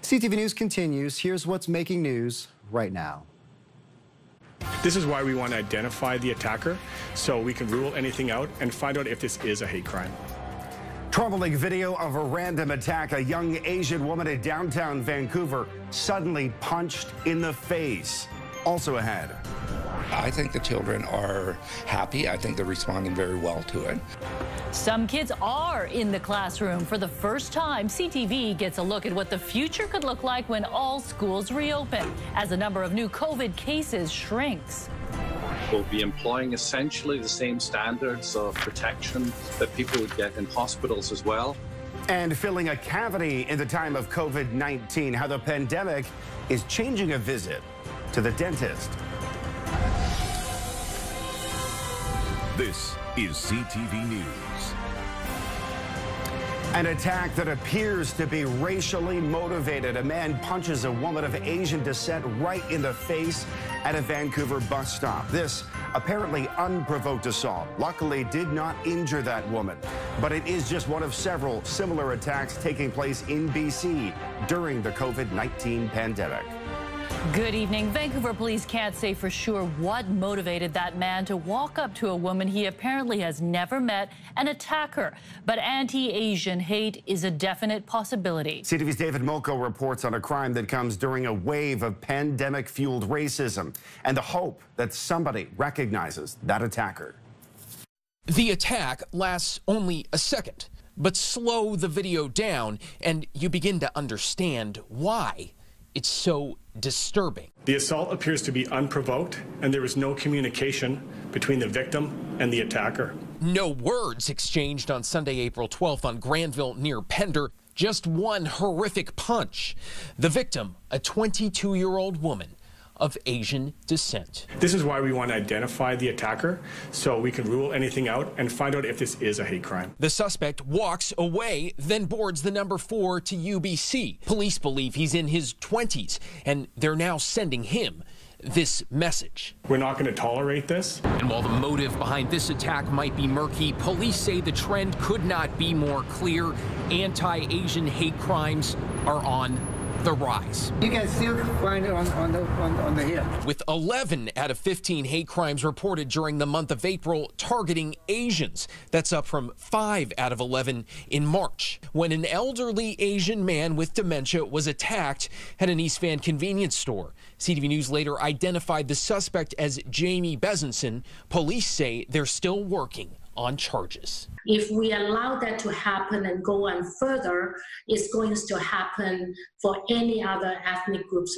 CTV News continues. Here's what's making news right now. This is why we want to identify the attacker so we can rule anything out and find out if this is a hate crime. Troubling video of a random attack. A young Asian woman in downtown Vancouver suddenly punched in the face. Also ahead. I think the children are happy. I think they're responding very well to it. Some kids are in the classroom. For the first time, CTV gets a look at what the future could look like when all schools reopen, as the number of new COVID cases shrinks. We'll be employing essentially the same standards of protection that people would get in hospitals as well. And filling a cavity in the time of COVID-19, how the pandemic is changing a visit to the dentist. This is CTV News. An attack that appears to be racially motivated. A man punches a woman of Asian descent right in the face at a Vancouver bus stop. This apparently unprovoked assault luckily did not injure that woman, but it is just one of several similar attacks taking place in BC during the COVID-19 pandemic. Good evening. Vancouver police can't say for sure what motivated that man to walk up to a woman he apparently has never met and attack her. But anti-Asian hate is a definite possibility. CTV's David Molko reports on a crime that comes during a wave of pandemic-fueled racism and the hope that somebody recognizes that attacker. The attack lasts only a second, but slow the video down and you begin to understand why it's so disturbing. The assault appears to be unprovoked, and there was no communication between the victim and the attacker. No words exchanged on Sunday, April 12th on Granville near Pender. Just one horrific punch. The victim, a 22-year-old woman of Asian descent. This is why we want to identify the attacker so we can rule anything out and find out if this is a hate crime. The suspect walks away, then boards the number 4 to UBC. Police believe he's in his 20s, and they're now sending him this message. We're not going to tolerate this. And while the motive behind this attack might be murky, police say the trend could not be more clear. Anti-Asian hate crimes are on the rise. You can still find it on the hill. With 11 out of 15 hate crimes reported during the month of April targeting Asians. That's up from 5 out of 11 in March, when an elderly Asian man with dementia was attacked at an East Van convenience store. CTV News later identified the suspect as Jamie Bezenson. Police say they're still working on charges. If we allow that to happen and go on further, it's going to happen for any other ethnic groups.